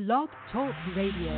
Blog Talk Radio.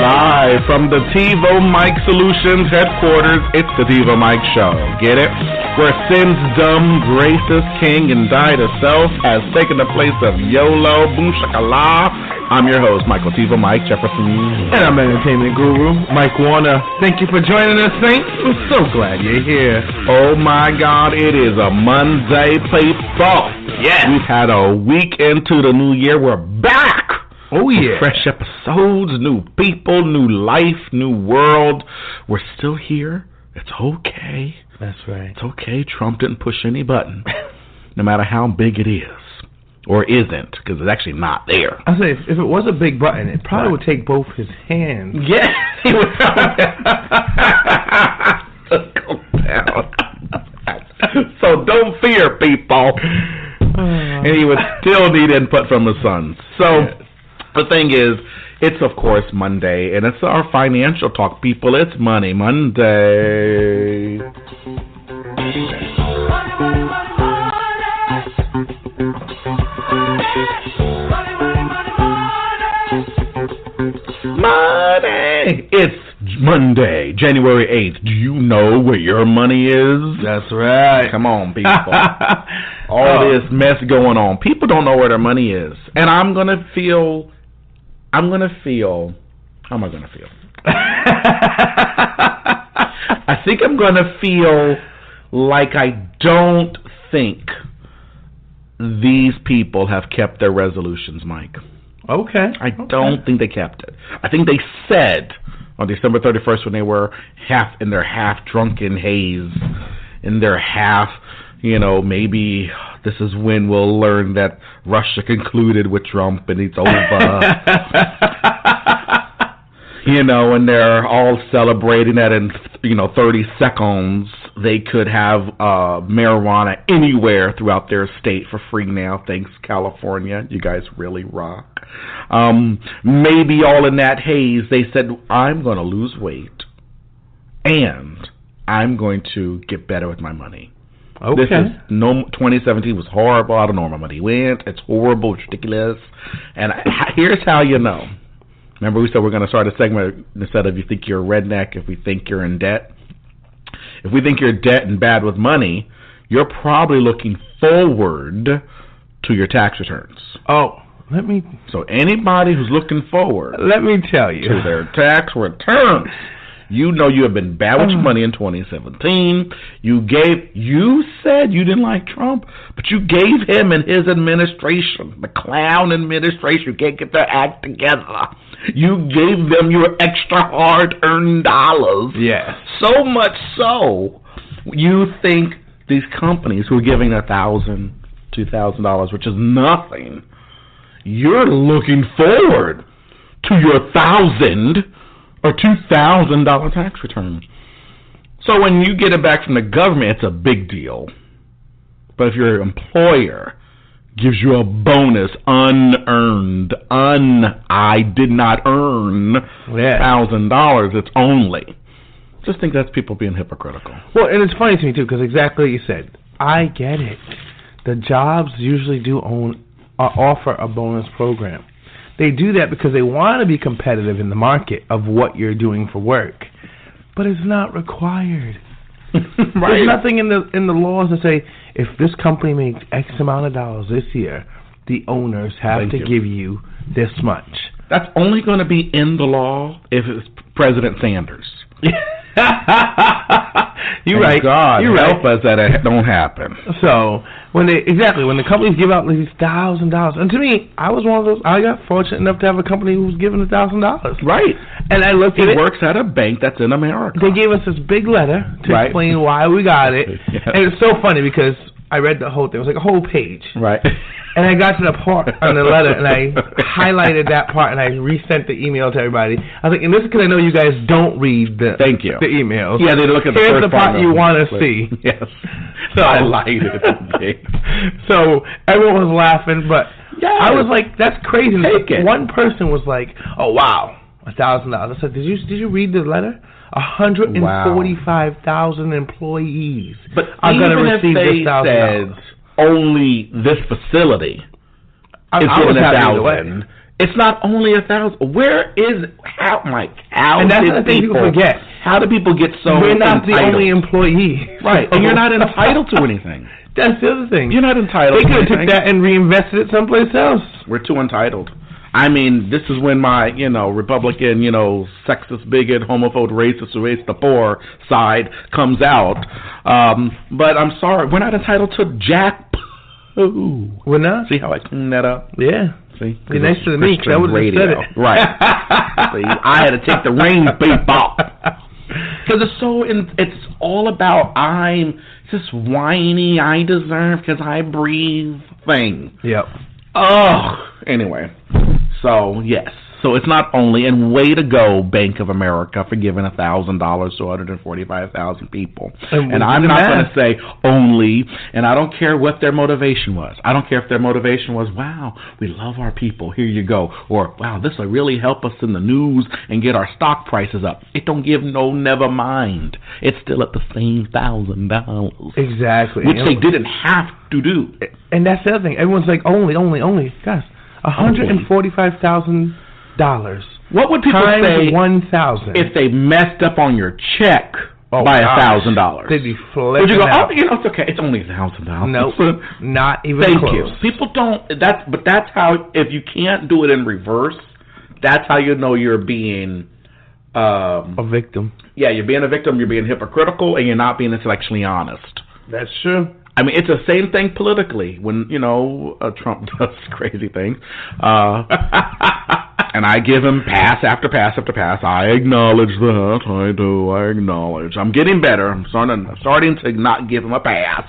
Live from the TiVoMike Solutions headquarters, it's the TiVoMike Show. Get it? Where sin's dumb, grace is king, and die to self has taken the place of YOLO, boom shakala. I'm your host, Michael TiVoMike Jefferson. And I'm entertainment guru, Mike Warner. Thank you for joining us, Saints. We're so glad you're here. Oh my God, it is a Monday, people. Yes. We've had a week into the new year. We're back. Oh, yeah. Fresh episodes, new people, new life, new world. We're still here. It's okay. That's right. It's okay. Trump didn't push any button, no matter how big it is. Or isn't, because it's actually not there. I say, if it was a big button, it probably would take both his hands. Yes, he would go down. So don't fear, people. And he would still need input from his sons. So the thing is, it's of course Monday, and it's our financial talk, people. It's Money Monday. Money! It's Monday, January 8th. Do you know where your money is? That's right. Come on, people. All this mess going on. People don't know where their money is. And how am I going to feel? I think I'm going to feel like I don't think these people have kept their resolutions, Mike. Okay. I don't think they kept it. I think they said on December 31st when they were in their half-drunken haze, in their half, maybe this is when we'll learn that Russia concluded with Trump and it's over. And they're all celebrating that in, 30 seconds they could have marijuana anywhere throughout their state for free now. Thanks, California. You guys really rock. Maybe all in that haze, they said, I'm going to lose weight and I'm going to get better with my money. Okay. 2017 was horrible. I don't know where my money went. It's horrible. It's ridiculous. And here's how you know. Remember we said we're going to start a segment instead of you think you're a redneck if we think you're in debt. If we think you're in debt and bad with money, you're probably looking forward to your tax returns. So anybody who's looking forward, let me tell you, to their tax returns, you know you have been bad with your money in 2017. You said you didn't like Trump, but you gave him and his administration, the clown administration, who can't get their act together. You gave them your extra hard-earned dollars. Yes. So much so, you think these companies who are giving $1,000, $2,000, which is nothing, you're looking forward to your $1,000 or $2,000 tax return. So when you get it back from the government, it's a big deal. But if your employer gives you a bonus unearned, I did not earn $1,000, it's only. Just think that's people being hypocritical. Well, and it's funny to me, too, because exactly what you said. I get it. The jobs usually do offer a bonus program. They do that because they want to be competitive in the market of what you're doing for work. But it's not required. Right. There's nothing in the laws that say if this company makes X amount of dollars this year, the owners have to give you this much. That's only going to be in the law if it's President Sanders. You're right. God You're help us that it don't happen. So when the companies give out these $1,000, and to me, I was one of those. I got fortunate enough to have a company who was giving $1,000. Right. And I looked at it. It works at a bank that's in America. They gave us this big letter to explain why we got it. Yes. And it's so funny because I read the whole thing. It was like a whole page. Right. And I got to the part on the letter, and I highlighted that part, and I resent the email to everybody. I was like, and this is because I know you guys don't read the emails. Yeah, they look at the Here's first the part you want to see. Yes. So, highlighted. So everyone was laughing, but I was like, that's crazy. Take it. One person was like, oh, wow, $1,000. I said, did you read the letter? 145,000 employees are going to receive this $1,000. Only this facility is doing 1,000. It's not only 1,000. Where is how, Mike? How and that's the thing people forget. How do people get so? We're not entitled? The only employee, right? And you're not entitled to anything. That's the other thing. You're not entitled. They could have took that and reinvested it someplace else. We're too entitled. I mean, this is when my, Republican, sexist, bigot, homophobe, racist, who hates the poor side comes out. But I'm sorry, we're not entitled to jack. Ooh. We're not? See how I cleaned that up? Yeah. See? You're next to the meek. That would have said it. Right. See, I had to take the reins beep off. Because it's all about this whiny, I deserve because I breathe thing. Yep. Oh, anyway. So, yes. So it's not only, and way to go, Bank of America, for giving $1,000 to 145,000 people. And I'm not going to say only, and I don't care what their motivation was. I don't care if their motivation was, wow, we love our people, here you go. Or, wow, this will really help us in the news and get our stock prices up. It don't give no never mind. It's still at the same $1,000. Exactly. Which they didn't have to do. And that's the other thing. Everyone's like, only. Guys, $145,000. What would people say 1,000 if they messed up on your check by $1,000? They'd be flipping Would you go, out. it's okay. It's only $1,000. Nope, not even Thank close. you. People don't. But that's how. If you can't do it in reverse, that's how you know you're being a victim. Yeah, you're being a victim. You're being hypocritical, and you're not being intellectually honest. That's true. I mean, it's the same thing politically when, Trump does crazy things. And I give him pass after pass after pass. I acknowledge that. I do. I acknowledge. I'm getting better. I'm starting to not give him a pass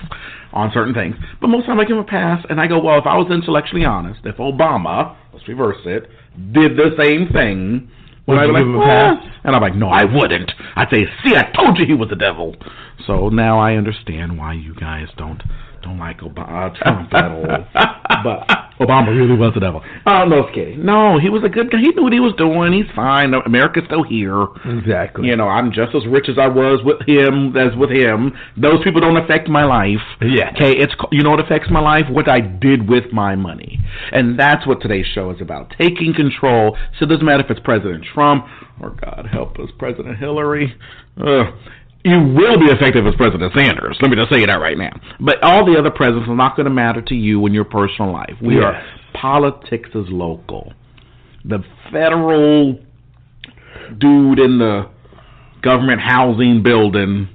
on certain things. But most of the time I give him a pass, and I go, well, if I was intellectually honest, if Obama, let's reverse it, did the same thing, would I give him a pass? And I'm like, no, I wouldn't. I'd say, see, I told you he was the devil. So now I understand why you guys don't like Trump at all. But Obama really was the devil. No, just kidding. No, he was a good guy. He knew what he was doing. He's fine. America's still here. Exactly. I'm just as rich as I was with him as with him. Those people don't affect my life. Yeah. Okay, you know what affects my life? What I did with my money. And that's what today's show is about. Taking control. So it doesn't matter if it's President Trump or, God help us, President Hillary. You will be effective as President Sanders. Let me just say that right now. But all the other presidents are not going to matter to you in your personal life. Politics is local. The federal dude in the government housing building,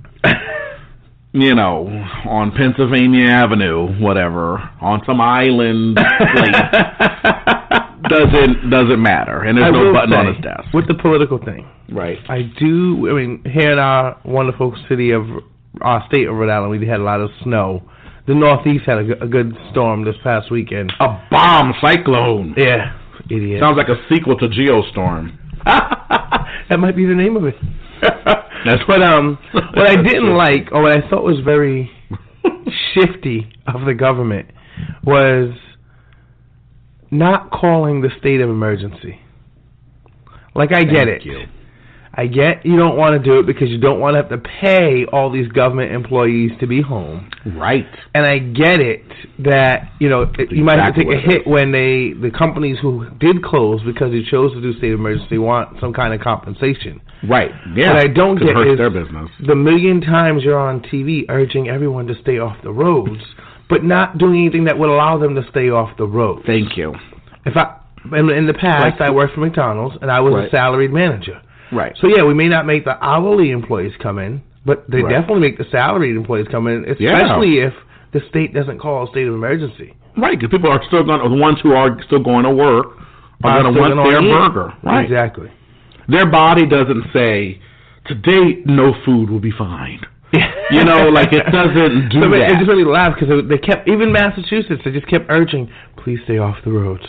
on Pennsylvania Avenue, whatever, on some island place, doesn't matter. And there's no button on his desk. With the political thing. Right. Here in our wonderful state of Rhode Island, we had a lot of snow. The Northeast had a good storm this past weekend. A bomb cyclone. Yeah, idiot. Sounds like a sequel to Geostorm. That might be the name of it. That's what I didn't like, or what I thought was very shifty of the government, was not calling the state of emergency. Like, I get it. I get you don't want to do it because you don't want to have to pay all these government employees to be home. Right. And I get it that, you might have to take a hit when the companies who did close because you chose to do state of emergency want some kind of compensation. Right. Yeah. What I don't get is their business. The million times you're on TV urging everyone to stay off the roads, but not doing anything that would allow them to stay off the road. Thank you. In the past, I worked for McDonald's, and I was a salaried manager. Right. So, we may not make the hourly employees come in, but they definitely make the salaried employees come in, especially if the state doesn't call a state of emergency. Right, because people are still the ones who are still going to work are going to want their burger. Right. Exactly. Their body doesn't say, today no food will be fine. You know, like it doesn't do that. It just really laughed because they kept, even Massachusetts, they just kept urging, please stay off the roads.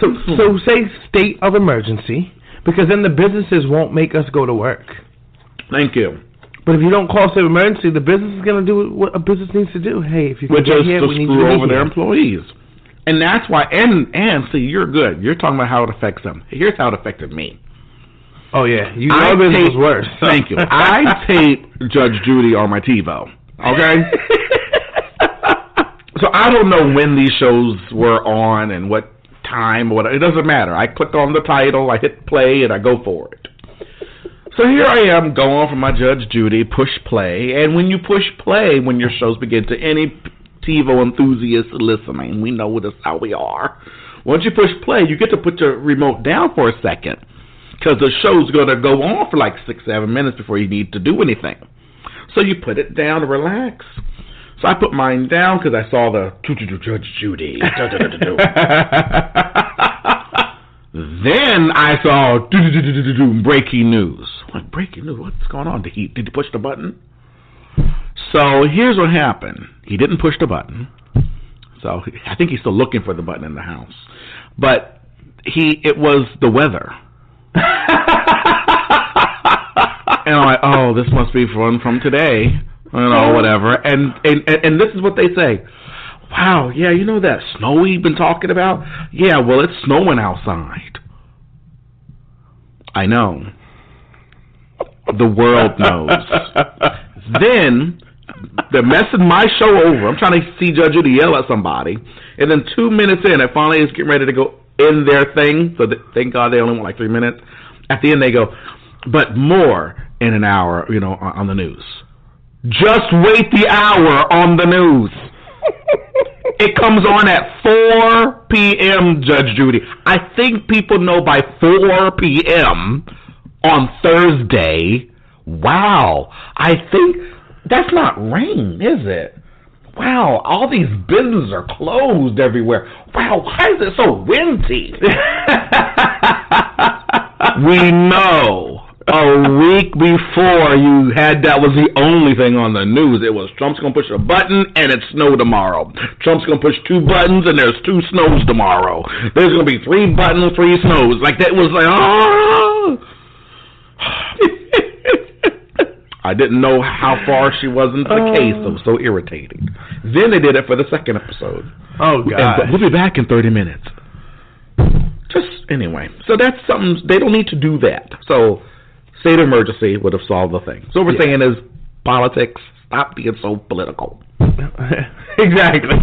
So say state of emergency, because then the businesses won't make us go to work. Thank you. But if you don't call state of emergency, the business is going to do what a business needs to do. Hey, if you can get here, we need to screw over their employees. And that's why, and see, you're good. You're talking about how it affects them. Here's how it affected me. Oh, yeah. You know this was worse. Thank you. I tape Judge Judy on my TiVo, okay? So I don't know when these shows were on and what time or what. It doesn't matter. I click on the title, I hit play, and I go for it. So here I am going for my Judge Judy, push play. And when you push play, when your shows begin to any TiVo enthusiast listening, we know this how we are. Once you push play, you get to put your remote down for a second because the show's going to go on for like 6-7 minutes before you need to do anything. So you put it down to relax. So I put mine down because I saw the Judge Judy. Then I saw breaking news. Like, breaking news? What's going on? Did he push the button? So here's what happened. He didn't push the button. So I think he's still looking for the button in the house. But it was the weather. And I'm like, oh, this must be from today. You know, whatever. And this is what they say. Wow, yeah, you know that snow we've been talking about? Yeah, well, it's snowing outside. I know. The world knows. Then they're messing my show over. I'm trying to see Judge Judy yell at somebody. And then 2 minutes in, it finally is getting ready to go in their thing. So thank God they only want like 3 minutes. At the end, they go, but more in an hour, you know, on the news. Just wait the hour on the news. It comes on at 4 p.m., Judge Judy. I think people know by 4 p.m. on Thursday. Wow. I think that's not rain, is it? Wow, all these businesses are closed everywhere. Wow, why is it so windy? We know. A week before you had that was the only thing on the news. It was Trump's going to push a button and it's snow tomorrow. Trump's going to push 2 buttons and there's 2 snows tomorrow. There's going to be 3 buttons, 3 snows. Like that was like, oh. I didn't know how far she was into the case. It was so irritating. Then they did it for the second episode. Oh, God. We'll be back in 30 minutes. Just, anyway. So that's something, they don't need to do that. So, state of emergency would have solved the thing. So what we're saying is, politics, stop being so political. Exactly.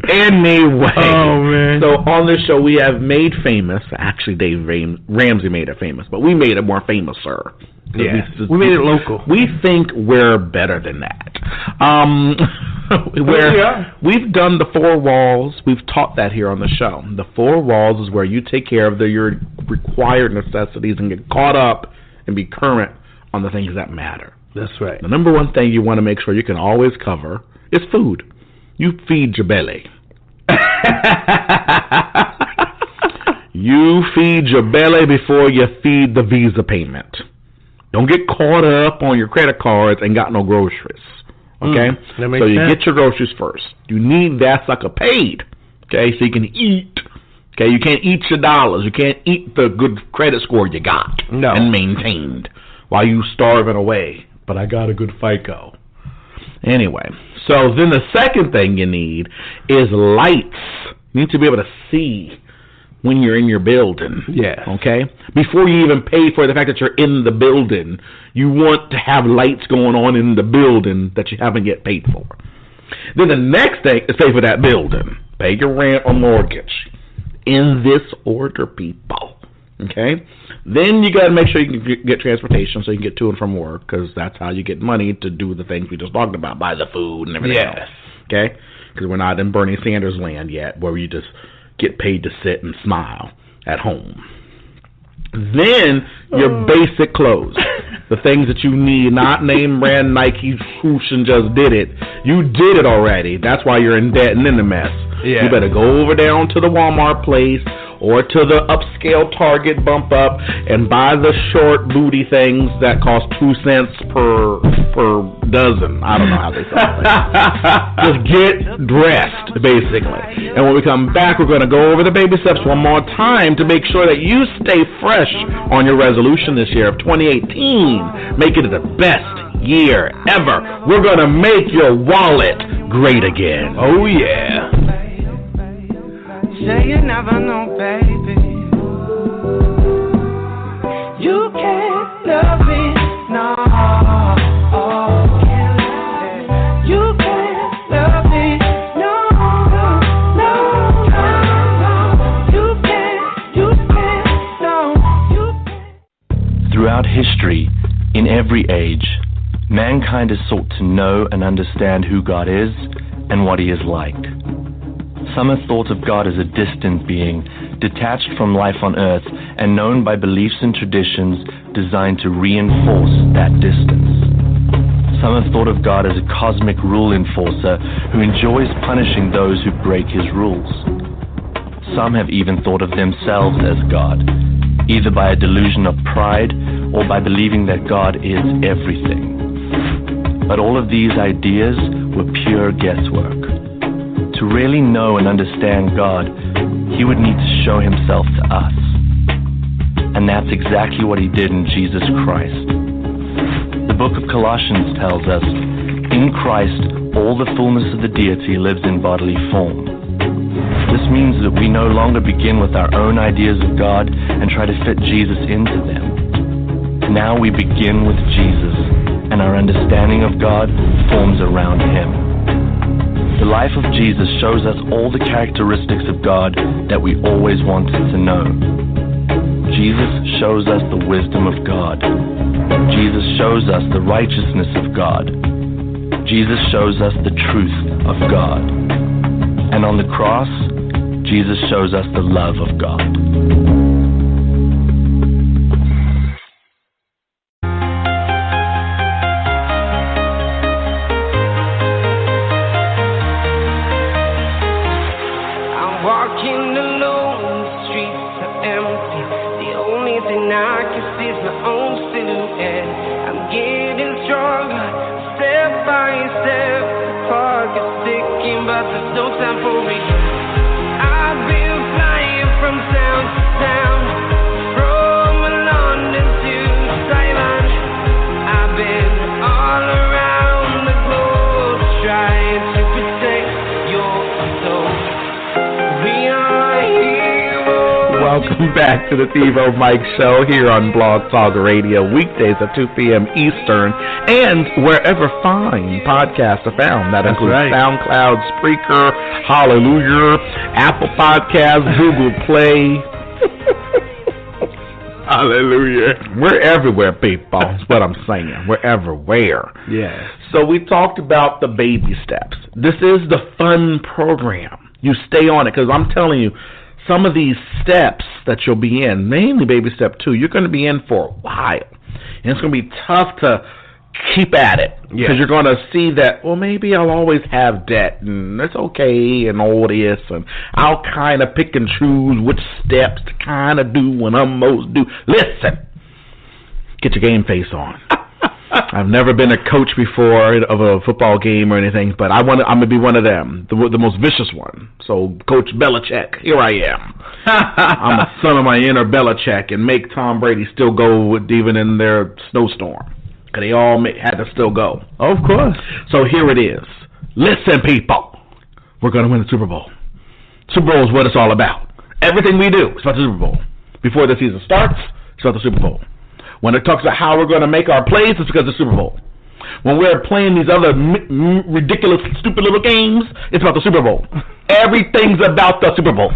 Anyway. Oh, man. So on this show, we have made famous, actually Dave Ramsey made it famous, but we made it more famous, sir. Yeah, we made it local. We think we're better than that. We've done the 4 walls. We've taught that here on the show. The 4 walls is where you take care of your required necessities and get caught up and be current on the things that matter. That's right. The number one thing you want to make sure you can always cover is food. You feed your belly. You feed your belly before you feed the Visa payment. Don't get caught up on your credit cards and got no groceries. Okay? That makes you sense. get your groceries first. You need that sucker paid. Okay? So you can eat. Okay? You can't eat your dollars. You can't eat the good credit score you got and maintained while you starving away. But I got a good FICO. Anyway. So then the second thing you need is lights. You need to be able to see when you're in your building. Yeah. Okay? Before you even pay for the fact that you're in the building, you want to have lights going on in the building that you haven't yet paid for. Then the next thing is pay for that building. Pay your rent or mortgage. In this order, people. Okay? Then you got to make sure you can get transportation so you can get to and from work, because that's how you get money to do the things we just talked about, buy the food and everything else. Okay? Because we're not in Bernie Sanders land yet, where you just get paid to sit and smile at home. Then your basic clothes, the things that you need, not name brand Nike, swoosh and just did it. You did it already. That's why you're in debt and in the mess. Yeah. You better go over down to the Walmart place or to the upscale Target bump up and buy the short booty things that cost 2 cents per dozen. I don't know how they sell it. Just get dressed, basically. And when we come back, we're going to go over the baby steps one more time to make sure that you stay fresh on your resolution this year of 2018. Make it the best year ever. We're going to make your wallet great again. Oh, yeah. Say you never know, baby. You can't love me, no. You can't love me, no. You can't, no. Throughout history, in every age, mankind has sought to know and understand who God is and what He is like. Some have thought of God as a distant being, detached from life on earth and known by beliefs and traditions designed to reinforce that distance. Some have thought of God as a cosmic rule enforcer who enjoys punishing those who break His rules. Some have even thought of themselves as God, either by a delusion of pride or by believing that God is everything. But all of these ideas were pure guesswork. To really know and understand God, He would need to show Himself to us. And that's exactly what He did in Jesus Christ. The book of Colossians tells us, in Christ, all the fullness of the deity lives in bodily form. This means that we no longer begin with our own ideas of God and try to fit Jesus into them. Now we begin with Jesus, and our understanding of God forms around Him. The life of Jesus shows us all the characteristics of God that we always wanted to know. Jesus shows us the wisdom of God. Jesus shows us the righteousness of God. Jesus shows us the truth of God. And on the cross, Jesus shows us the love of God. Welcome back to the TiVoMike Show here on Blog Talk Radio, weekdays at 2 p.m. Eastern, and wherever fine podcasts are found. That includes SoundCloud, Spreaker, Hallelujah, Apple Podcasts, Google Play. Hallelujah. We're everywhere, people. That's what I'm saying. We're everywhere. Yeah. So we talked about the baby steps. This is the fun program. You stay on it, because I'm telling you, some of these steps that you'll be in, mainly baby step 2, you're going to be in for a while. And it's going to be tough to keep at it. Because you're going to see that, well, maybe I'll always have debt, and that's okay, and all this, and I'll kind of pick and choose which steps to kind of do when I'm most due. Listen, get your game face on. I've never been a coach before of a football game or anything, but I'm going to be one of them, the most vicious one. So, Coach Belichick, here I am. I'm a son of my inner Belichick, and make Tom Brady still go even in their snowstorm, because they all had to still go. Of course. So here it is. Listen, people, we're going to win the Super Bowl. Super Bowl is what it's all about. Everything we do is about the Super Bowl. Before the season starts, it's about the Super Bowl. When it talks about how we're going to make our plays, it's because of the Super Bowl. When we're playing these other ridiculous, stupid little games, it's about the Super Bowl. Everything's about the Super Bowl.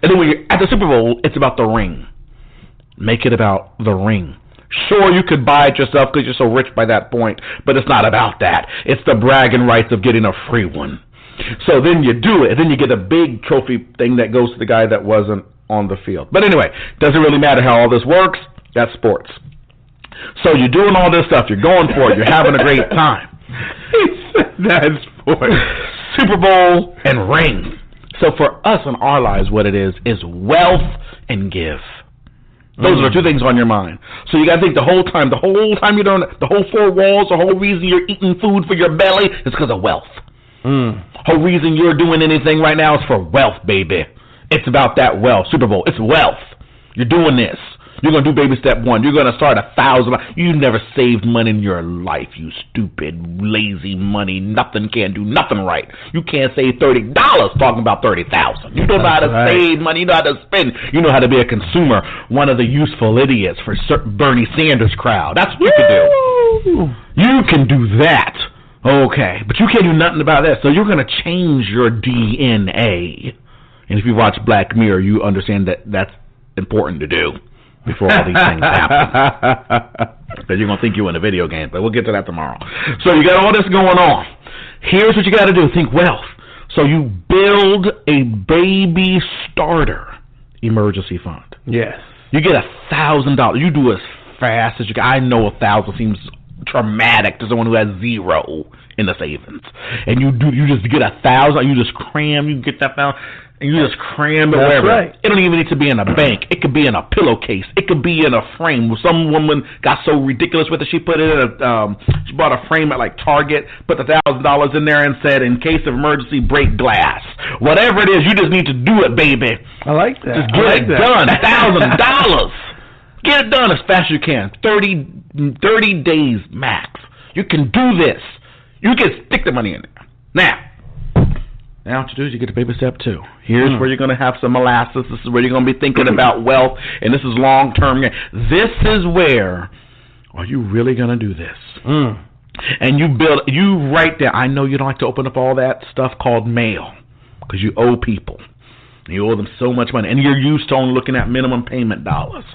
And then when you're at the Super Bowl, it's about the ring. Make it about the ring. Sure, you could buy it yourself because you're so rich by that point, but it's not about that. It's the bragging rights of getting a free one. So then you do it, and then you get a big trophy thing that goes to the guy that wasn't on the field. But anyway, doesn't really matter how all this works. That's sports. So you're doing all this stuff. You're going for it. You're having a great time. That's sports. Super Bowl and ring. So for us in our lives, what it is wealth and give. Those are the two things on your mind. So you got to think the whole time you're doing it, the whole 4 walls, the whole reason you're eating food for your belly is because of wealth. Whole reason you're doing anything right now is for wealth, baby. It's about that wealth. Super Bowl, it's wealth. You're doing this. You're going to do baby step 1. You're going to start 1,000. You never saved money in your life, you stupid, lazy money. Nothing can do nothing right. You can't save $30 talking about 30,000. You don't know how to save money. You know how to spend. You know how to be a consumer. One of the useful idiots for Bernie Sanders crowd. That's what you can do. You can do that. Okay. But you can't do nothing about that. So you're going to change your DNA. And if you watch Black Mirror, you understand that that's important to do before all these things happen. Because you're going to think you're in a video game, but we'll get to that tomorrow. So you got all this going on. Here's what you got to do. Think wealth. So you build a baby starter emergency fund. Yes. You get $1,000. You do as fast as you can. I know 1,000 seems traumatic to someone who has 0 in the savings. And you just get 1,000. You just cram. You get that 1,000. And you just cram it wherever. Right. It don't even need to be in a bank. It could be in a pillowcase. It could be in a frame. Some woman got so ridiculous with it, she put it in she bought a frame at like Target, put the $1,000 in there and said, in case of emergency, break glass. Whatever it is, you just need to do it, baby. I like that. Just get it done. $1,000. Get it done as fast as you can. 30 days max. You can do this. You can stick the money in there. Now what you do is you get to baby step 2. Here's where you're going to have some molasses. This is where you're going to be thinking about wealth, and this is long-term. This is where, are you really going to do this? And you write down, I know you don't like to open up all that stuff called mail, because you owe people. You owe them so much money, and you're used to only looking at minimum payment dollars.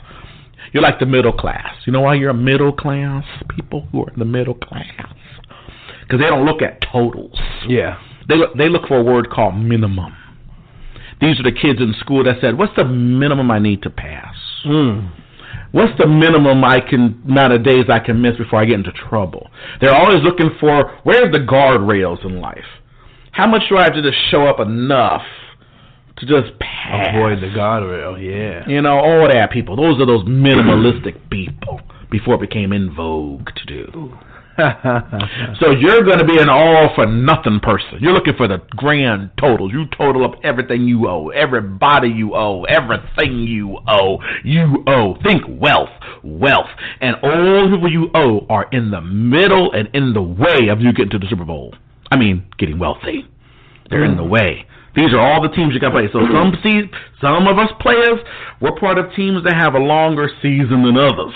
You're like the middle class. You know why you're a middle class? People who are in the middle class. Because they don't look at totals. Yeah. They look for a word called minimum. These are the kids in school that said, what's the minimum I need to pass? What's the minimum amount of days I can miss before I get into trouble? They're always looking for, where's the guardrails in life? How much do I have to just show up enough to just pass? Avoid the guardrail, yeah. You know, all that people. Those are those minimalistic people before it became in vogue to do. So you're going to be an all-for-nothing person. You're looking for the grand totals. You total up everything you owe, everybody you owe, everything you owe. You owe. Think wealth. And all the people you owe are in the middle and in the way of you getting to the Super Bowl. I mean, getting wealthy. They're in the way. These are all the teams you got to play. So some of us players, we're part of teams that have a longer season than others.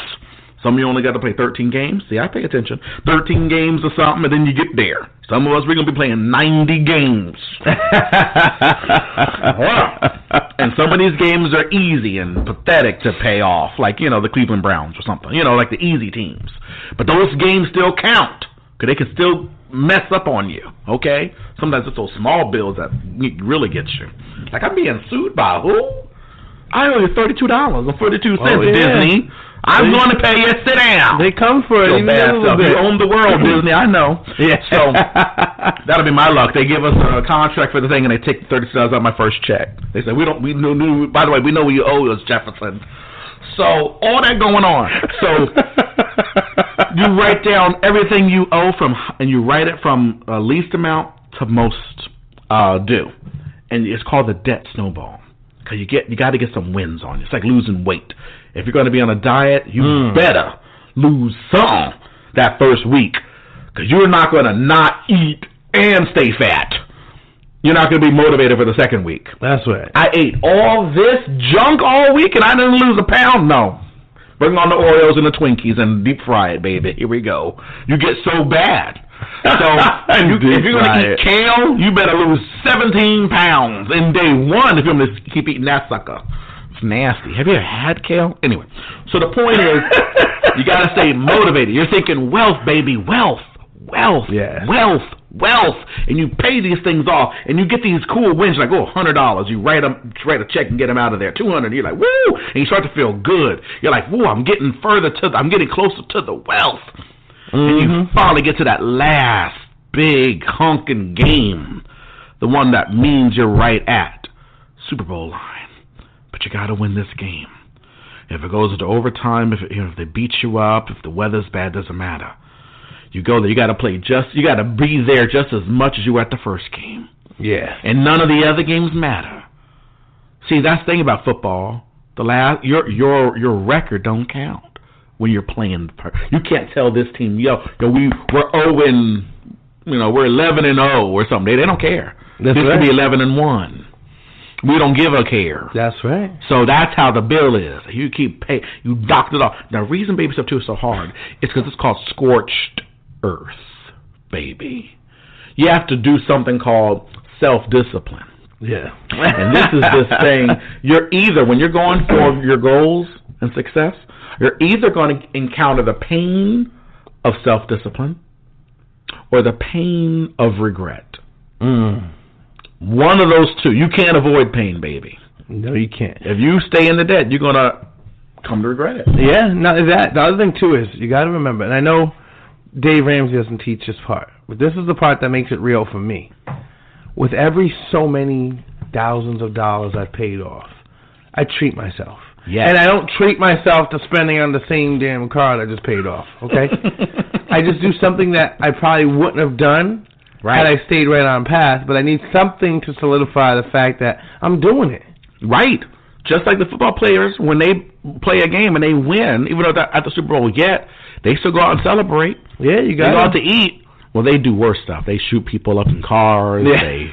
Some of you only got to play 13 games. See, I pay attention. 13 games or something, and then you get there. Some of us, we're going to be playing 90 games. And some of these games are easy and pathetic to pay off, like, the Cleveland Browns or something. Like the easy teams. But those games still count, because they can still mess up on you, okay? Sometimes it's those small bills that really get you. Like, I'm being sued by who? I owe you $32.42, Disney. I'm going to pay you. Sit down. They come for it. You own the world, Disney. I know. Yeah. So that'll be my luck. They give us a contract for the thing, and they take $30 out of my first check. They say we know. By the way, we know what you owe us, Jefferson. So all that going on. So you write down everything you owe and you write it from least amount to most due, and it's called the debt snowball. Because you got to get some wins on you. It's like losing weight. If you're going to be on a diet, you better lose some that first week. Because you're not going to not eat and stay fat. You're not going to be motivated for the second week. That's right. I ate all this junk all week and I didn't lose a pound? No. Bring on the Oreos and the Twinkies and deep fry it, baby. Here we go. You get so bad. So if you're going to eat kale, you better lose 17 pounds in day 1 if you're going to keep eating that sucker. It's nasty. Have you ever had kale? Anyway, so the point is, you got to stay motivated. You're thinking wealth, baby, wealth, yeah. wealth, and you pay these things off, and you get these cool wins. You're like, $100. You write a check and get them out of there. $200. You're like, woo, and you start to feel good. You're like, woo, I'm getting closer to the wealth. And you finally get to that last big honking game, the one that means you're right at Super Bowl line. But you got to win this game. If it goes into overtime, if they beat you up, if the weather's bad, doesn't matter. You go there. You got to you got to be there just as much as you were at the first game. Yeah. And none of the other games matter. See, that's the thing about football. Your record don't count when you're playing. You can't tell this team, we're 0 we're 11-0 or something. They don't care. This could be 11-1. We don't give a care. That's right. So that's how the bill is. You keep paying. You docked it off. Now, the reason baby step 2 is so hard is because it's called scorched earth, baby. You have to do something called self-discipline. Yeah. And this is this thing. You're either, when you're going for your goals and success, you're either going to encounter the pain of self-discipline or the pain of regret. One of those two. You can't avoid pain, baby. No, you can't. If you stay in the debt, you're going to come to regret it. Yeah, not that. The other thing, too, is you got to remember, and I know Dave Ramsey doesn't teach this part, but this is the part that makes it real for me. With every so many thousands of dollars I've paid off, I treat myself. Yes. And I don't treat myself to spending on the same damn card I just paid off, okay? I just do something that I probably wouldn't have done had I stayed right on path, but I need something to solidify the fact that I'm doing it. Right. Just like the football players, when they play a game and they win, even though they're at the Super Bowl yet, they still go out and celebrate. Yeah, you got They go out to eat. Well, they do worse stuff. They shoot people up in cars. Yeah.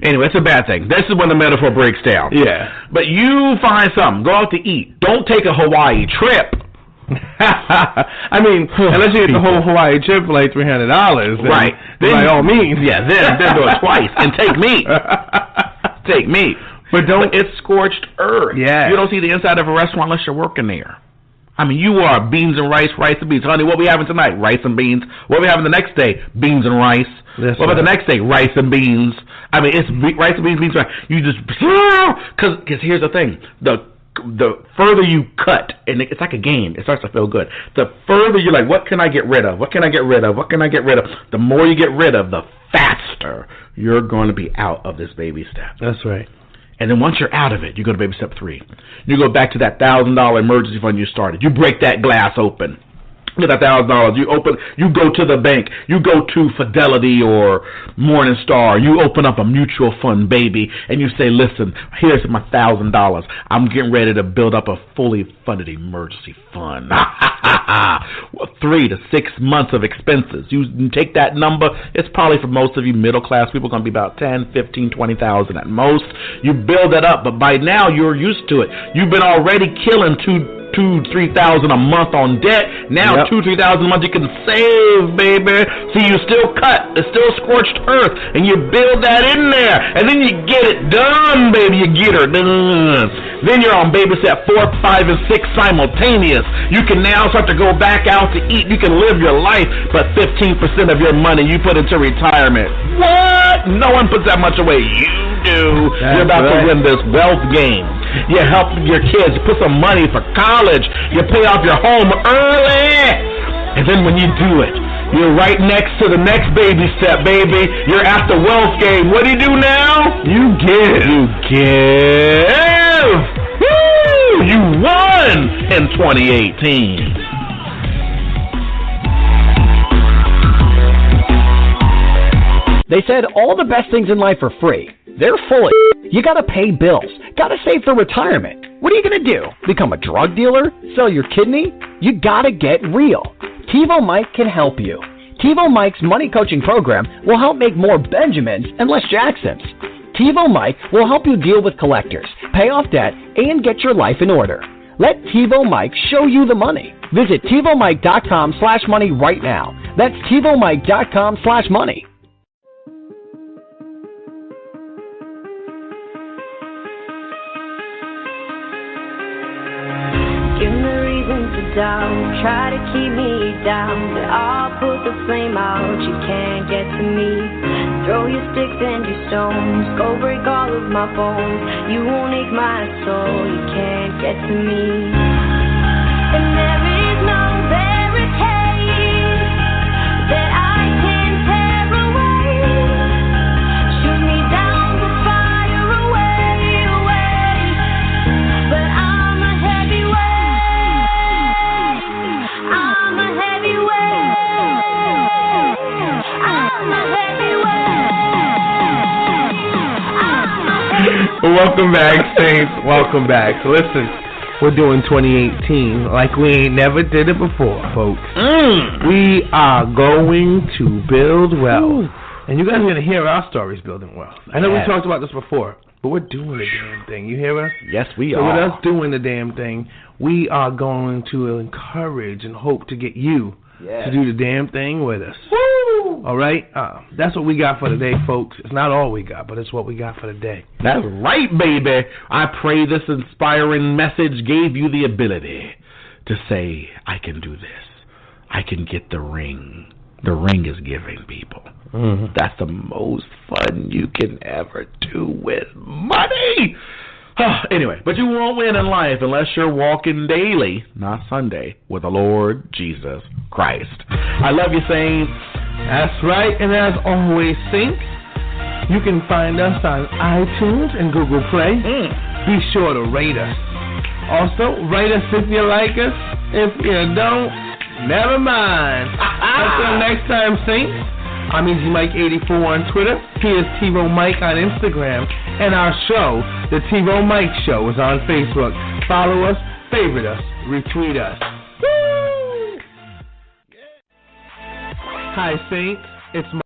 Anyway, it's a bad thing. This is when the metaphor breaks down. Yeah. But you find something. Go out to eat. Don't take a Hawaii trip. I mean, unless you get the whole Hawaii trip for like $300. Right. Then, by all means. Yeah, then do it twice. And take meat. Take meat. But it's scorched earth. Yeah. You don't see the inside of a restaurant unless you're working there. I mean, you are beans and rice and beans. Honey, what we having tonight? Rice and beans. What we having the next day? Beans and rice. That's what about the next day? Rice and beans. I mean, it's rice and beans, beans and rice. You just, because here's the thing. The further you cut, and it's like a game. It starts to feel good. The further you're like, what can I get rid of? What can I get rid of? What can I get rid of? The more you get rid of, the faster you're going to be out of this baby step. That's right. And then once you're out of it, you go to baby step 3. You go back to that $1,000 emergency fund you started. You break that glass open. Get that $1,000. You go to the bank. You go to Fidelity or Morningstar. You open up a mutual fund, baby, and you say, listen, here's my $1,000. I'm getting ready to build up a fully funded emergency fund. 3 to 6 months of expenses. You take that number. It's probably for most of you middle class people going to be about 10, 15, 20,000 at most. You build that up, but by now you're used to it. You've been already killing $2,000-3,000 a month on debt. Now $2,000-3,000 a month you can save, baby. See, you still cut. It's still scorched earth, and you build that in there, and then you get it done, baby. You get her done. Then you're on baby step 4, 5, and 6 simultaneous. You can now start to go back out to eat. You can live your life, but 15% of your money you put into retirement. What? No one puts that much away. You do. You're about to win this wealth game. You help your kids put some money for college. You pay off your home early. And then when you do it, you're right next to the next baby step, baby. You're at the wealth game. What do you do now? You give. You give. Woo! You won in 2018. They said all the best things in life are free. They're full of You gotta pay bills. Gotta save for retirement. What are you gonna do? Become a drug dealer? Sell your kidney? You gotta get real. TiVoMike can help you. TiVoMike's money coaching program will help make more Benjamins and less Jacksons. TiVoMike will help you deal with collectors, pay off debt, and get your life in order. Let TiVoMike show you the money. Visit TiVoMike.com/money right now. That's TiVoMike.com/money. Give me reason to doubt, try to keep me down, but I'll put the flame out, you can't get to me. Throw your sticks and your stones, go break all of my bones. You won't ache my soul, you can't get to me. And there is no barricade that I can tear away. Shoot me down Welcome back, Saints. Welcome back. So listen, we're doing 2018 like we ain't never did it before, folks. We are going to build wealth. And you guys are going to hear our stories building wealth. I know we talked about this before, but we're doing the damn thing. You hear us? Yes, we are. So with us doing the damn thing, we are going to encourage and hope to get you to do the damn thing with us. Woo! All right? That's what we got for today, folks. It's not all we got, but it's what we got for the day. That's right, baby. I pray this inspiring message gave you the ability to say, I can do this. I can get the ring. The ring is giving, people. That's the most fun you can ever do with money. Anyway, but you won't win in life unless you're walking daily, not Sunday, with the Lord Jesus Christ. I love you, Saints. That's right. And as always, Saints, you can find us on iTunes and Google Play. Be sure to rate us. Also, rate us if you like us. If you don't, never mind. Until next time, Saints. I'm EasyMike84 on Twitter. Here's TiVoMike on Instagram. And our show, the TiVoMike Show, is on Facebook. Follow us, favorite us, retweet us. Woo! Hi, Saints. It's